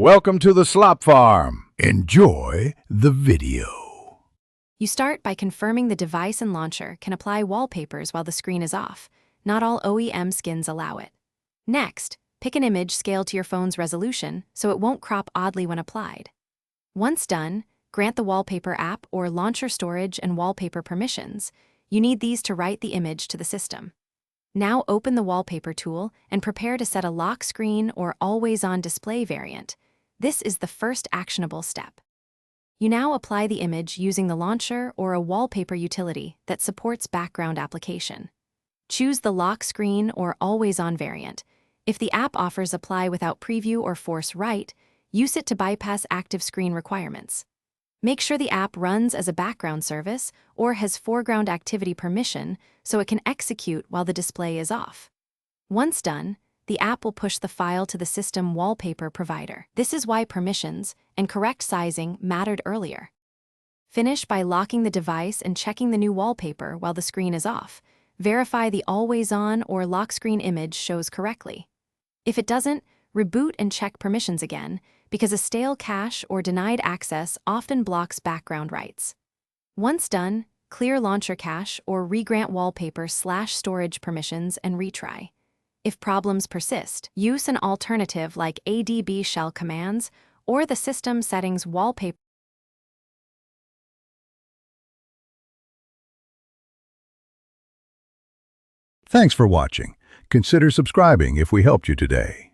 Welcome to the Slop Farm. Enjoy the video. You start by confirming the device and launcher can apply wallpapers while the screen is off. Not all OEM skins allow it. Next, pick an image scaled to your phone's resolution so it won't crop oddly when applied. Once done, grant the Wallpaper app or launcher storage and wallpaper permissions. You need these to write the image to the system. Now open the Wallpaper tool and prepare to set a lock screen or always-on display variant. This is the first actionable step. You now apply the image using the launcher or a wallpaper utility that supports background application. Choose the lock screen or always-on variant. If the app offers apply without preview or force write, use it to bypass active screen requirements. Make sure the app runs as a background service or has foreground activity permission so it can execute while the display is off. Once done, the app will push the file to the system wallpaper provider. This is why permissions and correct sizing mattered earlier. Finish by locking the device and checking the new wallpaper while the screen is off. Verify the always-on or lock screen image shows correctly. If it doesn't, reboot and check permissions again, because a stale cache or denied access often blocks background rights. Once done, clear launcher cache or regrant wallpaper/storage permissions and retry. If problems persist, use an alternative like ADB shell commands or the system settings wallpaper. Thanks for watching. Consider subscribing if we helped you today.